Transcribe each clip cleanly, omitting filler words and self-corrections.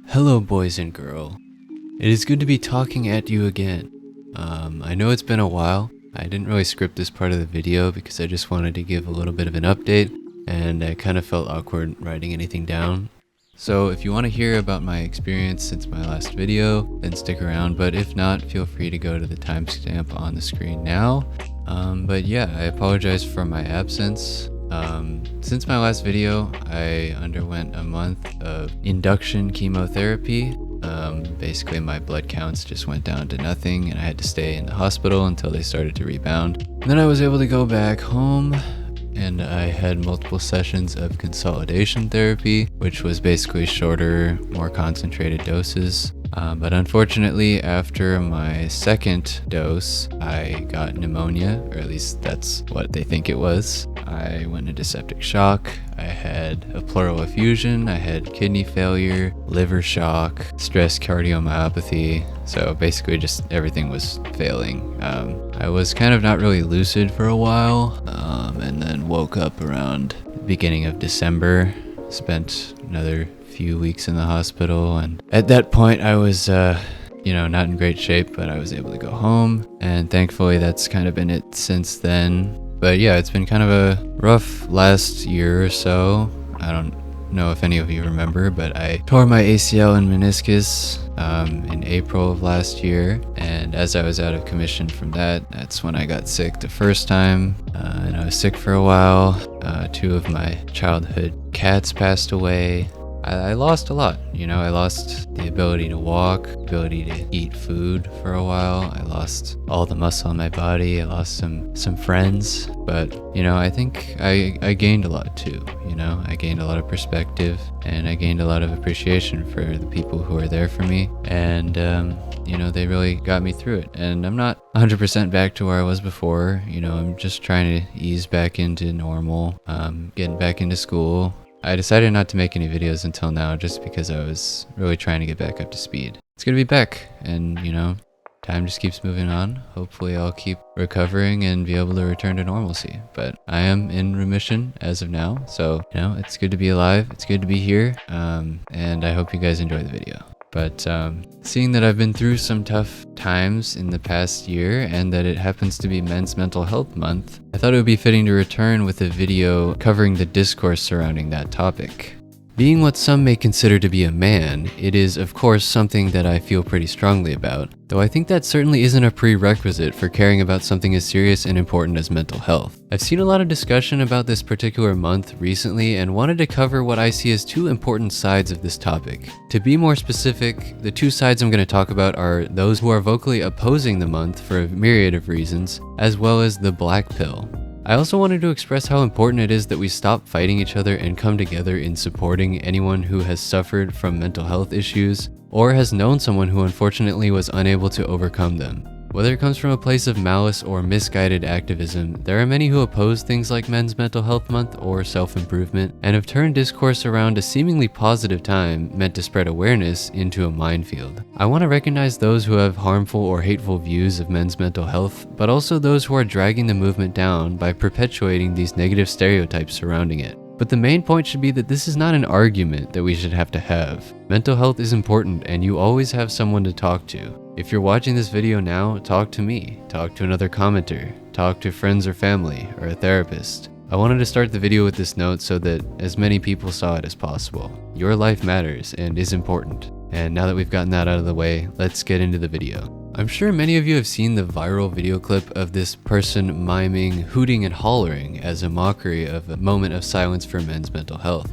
Hello boys and girl. It is good to be talking at you again. I know it's been a while. I didn't really script this part of the video because I just wanted to give a little bit of an update and I kind of felt awkward writing anything down. So if you want to hear about my experience since my last video, then stick around, but if not, feel free to go to the timestamp on the screen now. But yeah, I apologize for my absence. Since my last video, I underwent a month of induction chemotherapy. Basically my blood counts just went down to nothing and I had to stay in the hospital until they started to rebound. And then I was able to go back home and I had multiple sessions of consolidation therapy, which was basically shorter, more concentrated doses. But unfortunately, after my second dose, I got pneumonia, or at least that's what they think it was. I went into septic shock, I had a pleural effusion, I had kidney failure, liver shock, stress cardiomyopathy, so basically just everything was failing. I was kind of not really lucid for a while, and then woke up around the beginning of December, spent another few weeks in the hospital, and at that point I was not in great shape, but I was able to go home, and thankfully that's kind of been it since then. But yeah, it's been kind of a rough last year or so. I don't know if any of you remember, but I tore my ACL and meniscus in April of last year, and as I was out of commission from that's when I got sick the first time, and I was sick for a while. Two of my childhood cats passed away. I lost a lot, I lost the ability to walk, ability to eat food for a while. I lost all the muscle in my body. I lost some friends, but I think I gained a lot too. I gained a lot of perspective and I gained a lot of appreciation for the people who are there for me, and they really got me through it. And I'm not 100% back to where I was before. I'm just trying to ease back into normal, getting back into school. I decided not to make any videos until now just because I was really trying to get back up to speed. It's good to be back, and time just keeps moving on. Hopefully I'll keep recovering and be able to return to normalcy, but I am in remission as of now, so it's good to be alive, it's good to be here, and I hope you guys enjoy the video. But seeing that I've been through some tough times in the past year and that it happens to be Men's Mental Health Month, I thought it would be fitting to return with a video covering the discourse surrounding that topic. Being what some may consider to be a man, it is of course something that I feel pretty strongly about, though I think that certainly isn't a prerequisite for caring about something as serious and important as mental health. I've seen a lot of discussion about this particular month recently and wanted to cover what I see as two important sides of this topic. To be more specific, the two sides I'm going to talk about are those who are vocally opposing the month for a myriad of reasons, as well as the black pill. I also wanted to express how important it is that we stop fighting each other and come together in supporting anyone who has suffered from mental health issues or has known someone who unfortunately was unable to overcome them. Whether it comes from a place of malice or misguided activism, there are many who oppose things like Men's Mental Health Month or self-improvement and have turned discourse around a seemingly positive time meant to spread awareness into a minefield. I want to recognize those who have harmful or hateful views of men's mental health, but also those who are dragging the movement down by perpetuating these negative stereotypes surrounding it. But the main point should be that this is not an argument that we should have to have. Mental health is important and you always have someone to talk to. If you're watching this video now, talk to me, talk to another commenter, talk to friends or family, or a therapist. I wanted to start the video with this note so that as many people saw it as possible. Your life matters and is important. And now that we've gotten that out of the way, let's get into the video. I'm sure many of you have seen the viral video clip of this person miming hooting and hollering as a mockery of a moment of silence for men's mental health.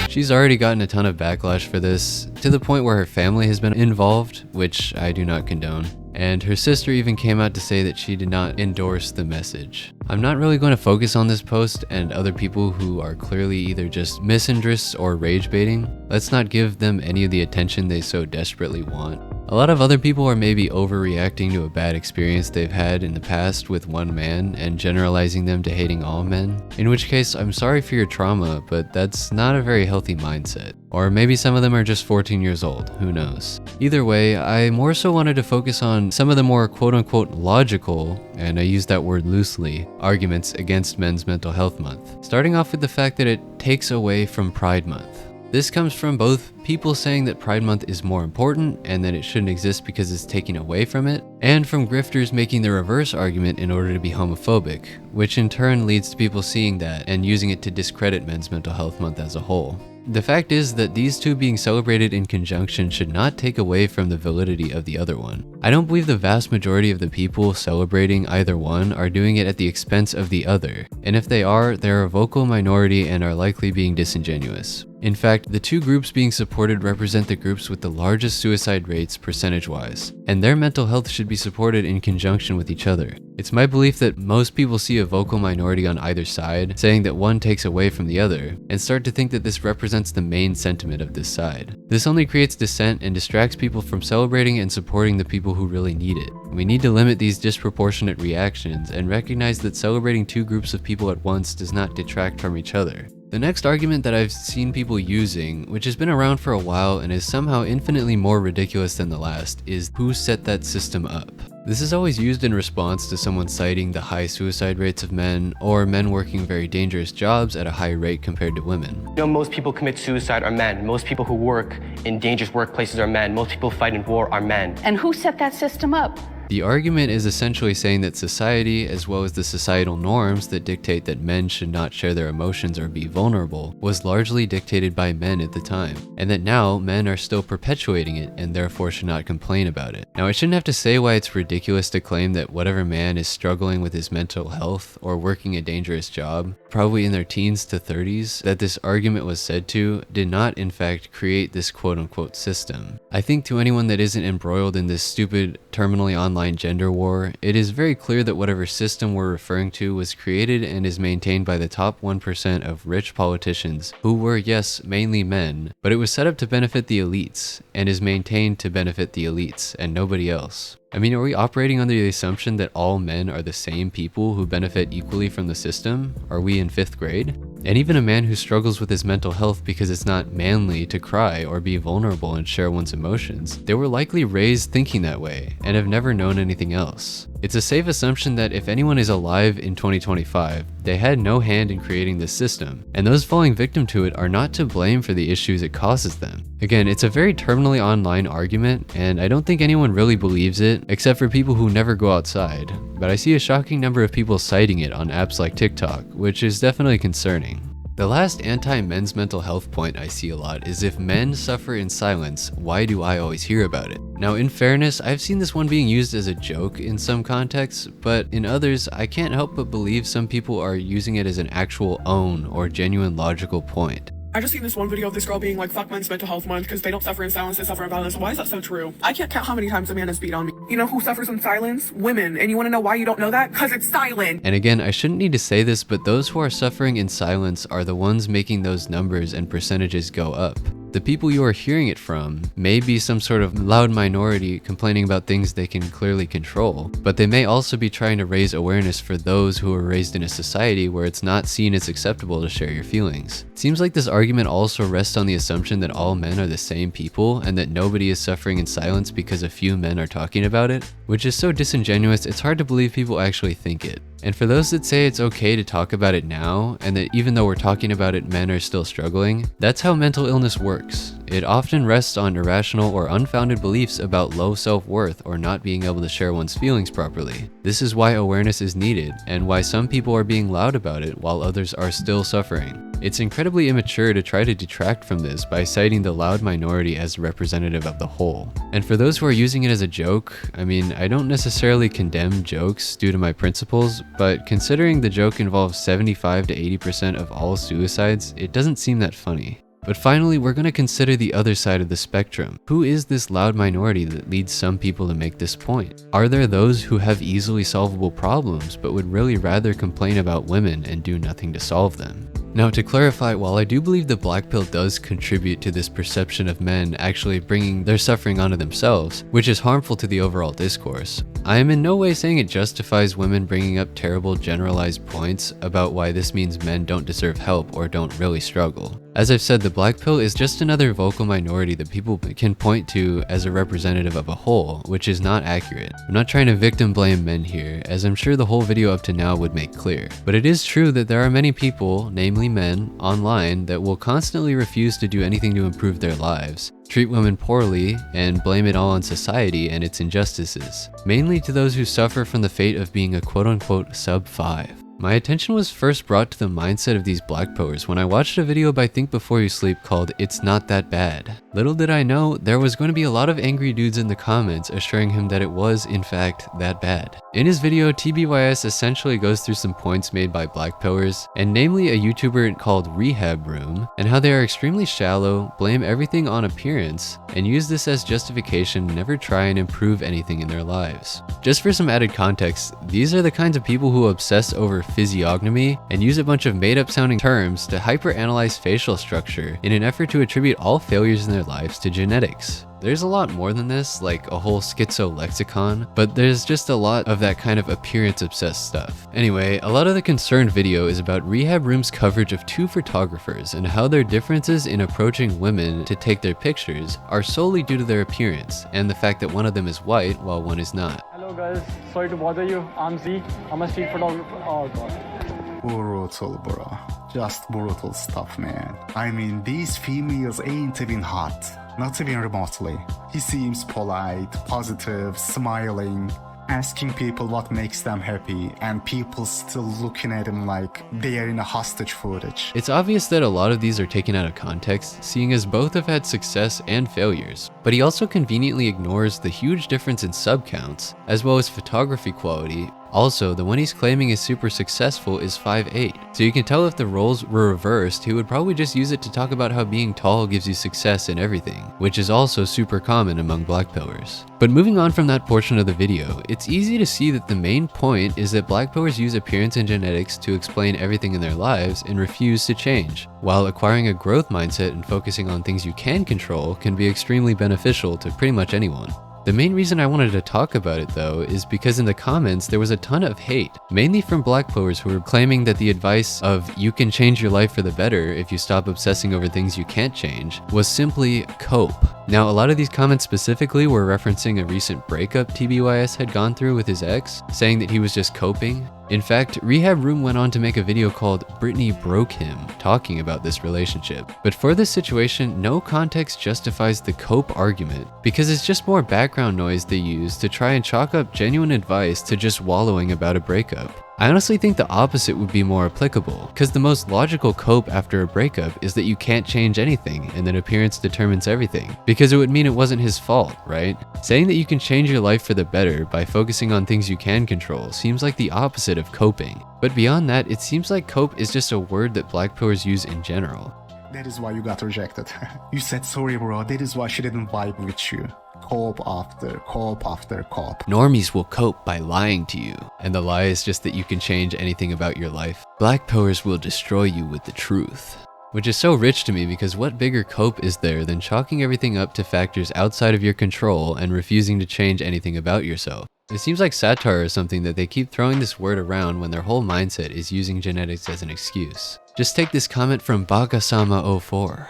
She's already gotten a ton of backlash for this, to the point where her family has been involved, which I do not condone. And her sister even came out to say that she did not endorse the message. I'm not really going to focus on this post and other people who are clearly either just misandrists or rage baiting. Let's not give them any of the attention they so desperately want. A lot of other people are maybe overreacting to a bad experience they've had in the past with one man and generalizing them to hating all men, in which case I'm sorry for your trauma, but that's not a very healthy mindset. Or maybe some of them are just 14 years old, who knows. Either way, I more so wanted to focus on some of the more quote-unquote logical, and I use that word loosely, arguments against Men's Mental Health Month. Starting off with the fact that it takes away from Pride Month. This comes from both people saying that Pride Month is more important and that it shouldn't exist because it's taking away from it, and from grifters making the reverse argument in order to be homophobic, which in turn leads to people seeing that and using it to discredit Men's Mental Health Month as a whole. The fact is that these two being celebrated in conjunction should not take away from the validity of the other one. I don't believe the vast majority of the people celebrating either one are doing it at the expense of the other, and if they are, they're a vocal minority and are likely being disingenuous. In fact, the two groups being supported represent the groups with the largest suicide rates percentage-wise, and their mental health should be supported in conjunction with each other. It's my belief that most people see a vocal minority on either side, saying that one takes away from the other, and start to think that this represents the main sentiment of this side. This only creates dissent and distracts people from celebrating and supporting the people who really need it. We need to limit these disproportionate reactions and recognize that celebrating two groups of people at once does not detract from each other. The next argument that I've seen people using, which has been around for a while and is somehow infinitely more ridiculous than the last, is who set that system up. This is always used in response to someone citing the high suicide rates of men, or men working very dangerous jobs at a high rate compared to women. You know, most people commit suicide are men. Most people who work in dangerous workplaces are men. Most people who fight in war are men. And who set that system up? The argument is essentially saying that society, as well as the societal norms that dictate that men should not share their emotions or be vulnerable, was largely dictated by men at the time, and that now men are still perpetuating it and therefore should not complain about it. Now, I shouldn't have to say why it's ridiculous to claim that whatever man is struggling with his mental health or working a dangerous job, probably in their teens to 30s, that this argument was said to, did not in fact create this quote-unquote system. I think to anyone that isn't embroiled in this stupid, terminally online gender war, it is very clear that whatever system we're referring to was created and is maintained by the top 1% of rich politicians who were, yes, mainly men, but it was set up to benefit the elites and is maintained to benefit the elites and nobody else. I mean, are we operating under the assumption that all men are the same people who benefit equally from the system? Are we in 5th grade? And even a man who struggles with his mental health because it's not manly to cry or be vulnerable and share one's emotions, they were likely raised thinking that way and have never known anything else. It's a safe assumption that if anyone is alive in 2025, they had no hand in creating this system, and those falling victim to it are not to blame for the issues it causes them. Again, it's a very terminally online argument, and I don't think anyone really believes it, except for people who never go outside, but I see a shocking number of people citing it on apps like TikTok, which is definitely concerning. The last anti-men's mental health point I see a lot is if men suffer in silence, why do I always hear about it? Now, in fairness, I've seen this one being used as a joke in some contexts, but in others, I can't help but believe some people are using it as an actual own or genuine logical point. I just seen this one video of this girl being like, fuck Men's Mental Health Month because they don't suffer in silence, they suffer in violence. Why is that so true? I can't count how many times a man has beat on me. You know who suffers in silence? Women. And you want to know why you don't know that? Because it's silent. And again, I shouldn't need to say this, but those who are suffering in silence are the ones making those numbers and percentages go up. The people you are hearing it from may be some sort of loud minority complaining about things they can clearly control, but they may also be trying to raise awareness for those who are raised in a society where it's not seen as acceptable to share your feelings. It seems like this argument also rests on the assumption that all men are the same people and that nobody is suffering in silence because a few men are talking about it, which is so disingenuous it's hard to believe people actually think it. And for those that say it's okay to talk about it now, and that even though we're talking about it, men are still struggling, that's how mental illness works. It often rests on irrational or unfounded beliefs about low self-worth or not being able to share one's feelings properly. This is why awareness is needed, and why some people are being loud about it while others are still suffering. It's incredibly immature to try to detract from this by citing the loud minority as representative of the whole. And for those who are using it as a joke, I mean, I don't necessarily condemn jokes due to my principles, but considering the joke involves 75 to 80% of all suicides, it doesn't seem that funny. But finally, we're going to consider the other side of the spectrum. Who is this loud minority that leads some people to make this point? Are there those who have easily solvable problems but would really rather complain about women and do nothing to solve them? Now, to clarify, while I do believe the black pill does contribute to this perception of men actually bringing their suffering onto themselves, which is harmful to the overall discourse, I am in no way saying it justifies women bringing up terrible generalized points about why this means men don't deserve help or don't really struggle. As I've said, the black pill is just another vocal minority that people can point to as a representative of a whole, which is not accurate. I'm not trying to victim blame men here, as I'm sure the whole video up to now would make clear. But it is true that there are many people, namely men, online that will constantly refuse to do anything to improve their lives, treat women poorly, and blame it all on society and its injustices, mainly to those who suffer from the fate of being a quote-unquote sub-5. My attention was first brought to the mindset of these black pillers when I watched a video by Think Before You Sleep called It's Not That Bad. Little did I know, there was going to be a lot of angry dudes in the comments assuring him that it was, in fact, that bad. In his video, TBYS essentially goes through some points made by black pillers, and namely a YouTuber called Rehab Room, and how they are extremely shallow, blame everything on appearance, and use this as justification to never try and improve anything in their lives. Just for some added context, these are the kinds of people who obsess over physiognomy and use a bunch of made-up sounding terms to hyper-analyze facial structure in an effort to attribute all failures in their lives to genetics. There's a lot more than this, like a whole schizo lexicon, but there's just a lot of that kind of appearance-obsessed stuff. Anyway, a lot of the concerned video is about Rehab Room's coverage of 2 photographers and how their differences in approaching women to take their pictures are solely due to their appearance and the fact that one of them is white while one is not. Hello guys, sorry to bother you. I'm Z. I'm a street photographer. Oh god. Brutal, bro. Just brutal stuff, man. I mean, these females ain't even hot. Not even remotely. He seems polite, positive, smiling, asking people what makes them happy, and people still looking at him like they are in a hostage footage. It's obvious that a lot of these are taken out of context, seeing as both have had success and failures, but he also conveniently ignores the huge difference in sub counts, as well as photography quality. Also, the one he's claiming is super successful is 5'8", so you can tell if the roles were reversed, he would probably just use it to talk about how being tall gives you success in everything, which is also super common among black pillars. But moving on from that portion of the video, it's easy to see that the main point is that black pillars use appearance and genetics to explain everything in their lives and refuse to change, while acquiring a growth mindset and focusing on things you can control can be extremely beneficial to pretty much anyone. The main reason I wanted to talk about it though is because in the comments there was a ton of hate, mainly from black pillars who were claiming that the advice of you can change your life for the better if you stop obsessing over things you can't change was simply cope. Now, a lot of these comments specifically were referencing a recent breakup TBYS had gone through with his ex, saying that he was just coping. In fact, Rehab Room went on to make a video called Britney Broke Him, talking about this relationship. But for this situation, no context justifies the cope argument, because it's just more background noise they use to try and chalk up genuine advice to just wallowing about a breakup. I honestly think the opposite would be more applicable, because the most logical cope after a breakup is that you can't change anything and that appearance determines everything, because it would mean it wasn't his fault, right? Saying that you can change your life for the better by focusing on things you can control seems like the opposite of coping. But beyond that, it seems like cope is just a word that black pillars use in general. That is why you got rejected. You said sorry, bro. That is why she didn't vibe with you. Cope after cope after cope. Normies will cope by lying to you, and the lie is just that you can change anything about your life. Black pillars will destroy you with the truth. Which is so rich to me, because what bigger cope is there than chalking everything up to factors outside of your control and refusing to change anything about yourself? It seems like satire or something that they keep throwing this word around when their whole mindset is using genetics as an excuse. Just take this comment from Bagasama04.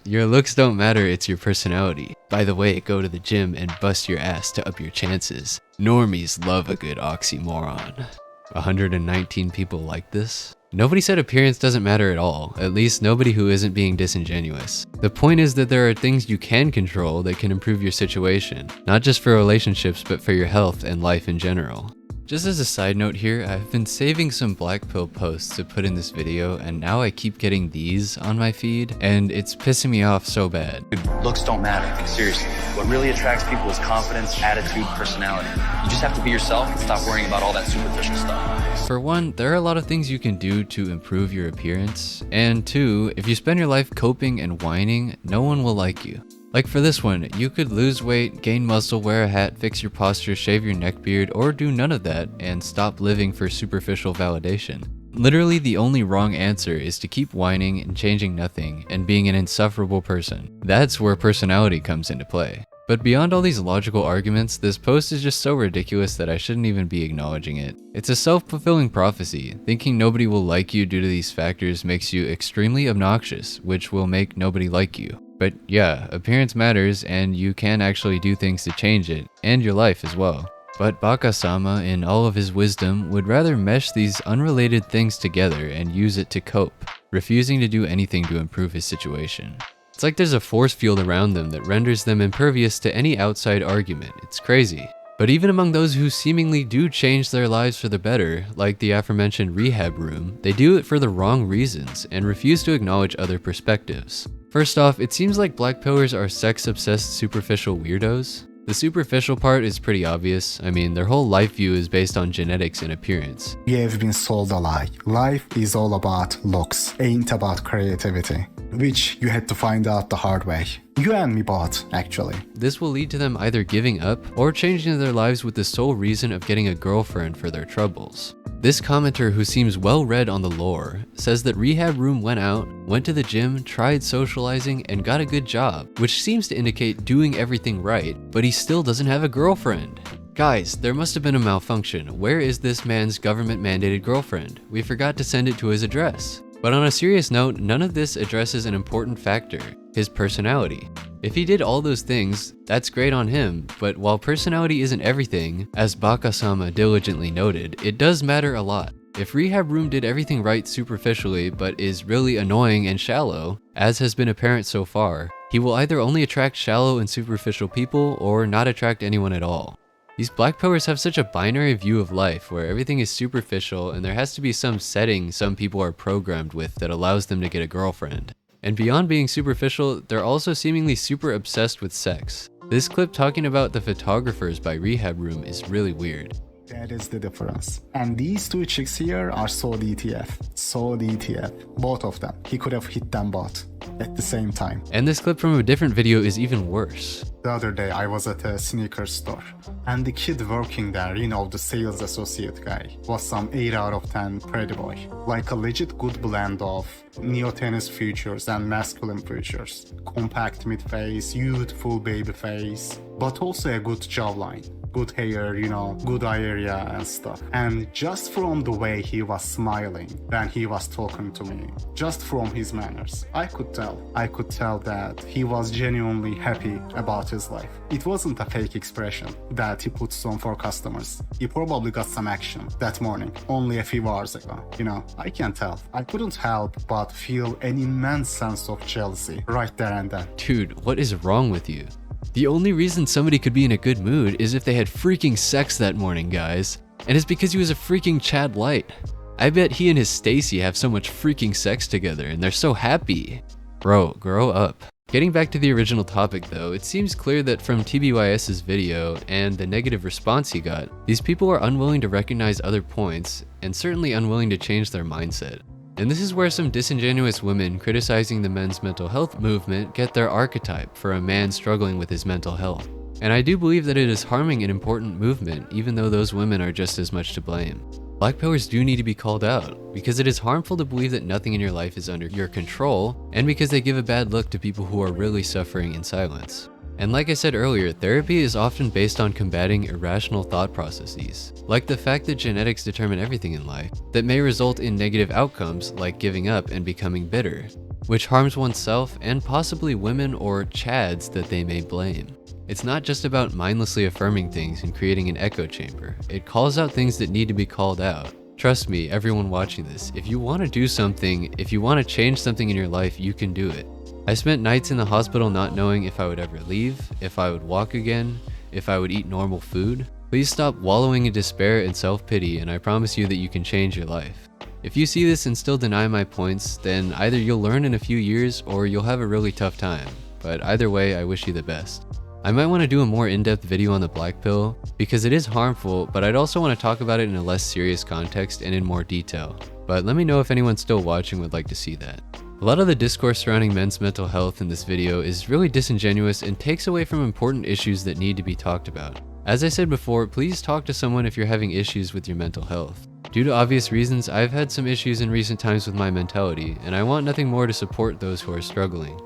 Your looks don't matter, it's your personality. By the way, go to the gym and bust your ass to up your chances. Normies love a good oxymoron. 119 people like this? Nobody said appearance doesn't matter at all, at least nobody who isn't being disingenuous. The point is that there are things you can control that can improve your situation, not just for relationships but for your health and life in general. Just as a side note here, I've been saving some Blackpill posts to put in this video, and now I keep getting these on my feed, and it's pissing me off so bad. Looks don't matter, seriously. What really attracts people is confidence, attitude, personality. You just have to be yourself and stop worrying about all that superficial stuff. For one, there are a lot of things you can do to improve your appearance, and two, if you spend your life coping and whining, no one will like you. Like for this one, you could lose weight, gain muscle, wear a hat, fix your posture, shave your neck beard, or do none of that and stop living for superficial validation. Literally the only wrong answer is to keep whining and changing nothing and being an insufferable person. That's where personality comes into play. But beyond all these logical arguments, this post is just so ridiculous that I shouldn't even be acknowledging it. It's a self-fulfilling prophecy. Thinking nobody will like you due to these factors makes you extremely obnoxious, which will make nobody like you. But yeah, appearance matters and you can actually do things to change it, and your life as well. But Baka-sama, in all of his wisdom, would rather mesh these unrelated things together and use it to cope, refusing to do anything to improve his situation. It's like there's a force field around them that renders them impervious to any outside argument. It's crazy. But even among those who seemingly do change their lives for the better, like the aforementioned rehab room, they do it for the wrong reasons and refuse to acknowledge other perspectives. First off, it seems like Blackpillers are sex-obsessed superficial weirdos. The superficial part is pretty obvious. I mean, their whole life view is based on genetics and appearance. We have been sold a lie. Life is all about looks, ain't about creativity, which you had to find out the hard way. You and me both, actually. This will lead to them either giving up or changing their lives with the sole reason of getting a girlfriend for their troubles. This commenter, who seems well read on the lore, says that rehab room went out, went to the gym, tried socializing, and got a good job, which seems to indicate doing everything right, but he still doesn't have a girlfriend. Guys, there must have been a malfunction. Where is this man's government-mandated girlfriend? We forgot to send it to his address. But on a serious note, none of this addresses an important factor, his personality. If he did all those things, that's great on him, but while personality isn't everything, as Baka-sama diligently noted, it does matter a lot. If Rehab Room did everything right superficially but is really annoying and shallow, as has been apparent so far, he will either only attract shallow and superficial people or not attract anyone at all. These Blackpillers have such a binary view of life where everything is superficial and there has to be some setting some people are programmed with that allows them to get a girlfriend. And beyond being superficial, they're also seemingly super obsessed with sex. This clip talking about the photographers by Rehab Room is really weird. That is the difference. And these two chicks here are so DTF. So DTF. Both of them. He could have hit them both at the same time. And this clip from a different video is even worse. The other day I was at a sneaker store and the kid working there, you know, the sales associate guy, was some 8 out of 10 pretty boy. Like a legit good blend of neo-tennis features and masculine features. Compact mid-face, youthful baby face, but also a good jawline. Good hair, you know, good eye area and stuff. And just from the way he was smiling when he was talking to me, just from his manners, I could tell that he was genuinely happy about his life. It wasn't a fake expression that he puts on for customers. He probably got some action that morning, only a few hours ago. You know, I can't tell. I couldn't help but feel an immense sense of jealousy right there and then. Dude, what is wrong with you? The only reason somebody could be in a good mood is if they had freaking sex that morning, guys. And it's because he was a freaking Chad Light. I bet he and his Stacy have so much freaking sex together and they're so happy. Bro, grow up. Getting back to the original topic though, it seems clear that from TBYS's video and the negative response he got, these people are unwilling to recognize other points and certainly unwilling to change their mindset. And this is where some disingenuous women criticizing the men's mental health movement get their archetype for a man struggling with his mental health. And I do believe that it is harming an important movement, even though those women are just as much to blame. Blackpillers do need to be called out, because it is harmful to believe that nothing in your life is under your control, and because they give a bad look to people who are really suffering in silence. And like I said earlier, therapy is often based on combating irrational thought processes, like the fact that genetics determine everything in life, that may result in negative outcomes like giving up and becoming bitter, which harms oneself and possibly women or chads that they may blame. It's not just about mindlessly affirming things and creating an echo chamber. It calls out things that need to be called out. Trust me, everyone watching this, if you want to do something, if you want to change something in your life, you can do it. I spent nights in the hospital not knowing if I would ever leave, if I would walk again, if I would eat normal food. Please stop wallowing in despair and self-pity, and I promise you that you can change your life. If you see this and still deny my points, then either you'll learn in a few years or you'll have a really tough time. But either way, I wish you the best. I might want to do a more in-depth video on the black pill, because it is harmful, but I'd also want to talk about it in a less serious context and in more detail. But let me know if anyone still watching would like to see that. A lot of the discourse surrounding men's mental health in this video is really disingenuous and takes away from important issues that need to be talked about. As I said before, please talk to someone if you're having issues with your mental health. Due to obvious reasons, I've had some issues in recent times with my mentality, and I want nothing more to support those who are struggling.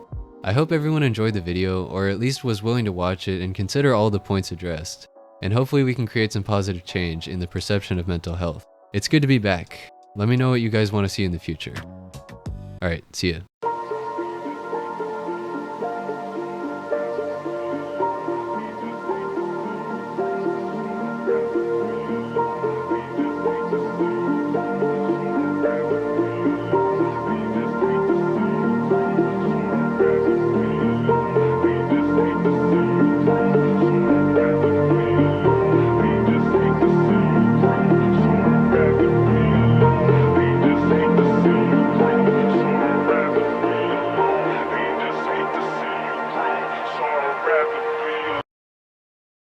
I hope everyone enjoyed the video, or at least was willing to watch it and consider all the points addressed. And hopefully we can create some positive change in the perception of mental health. It's good to be back. Let me know what you guys want to see in the future. Alright, see ya.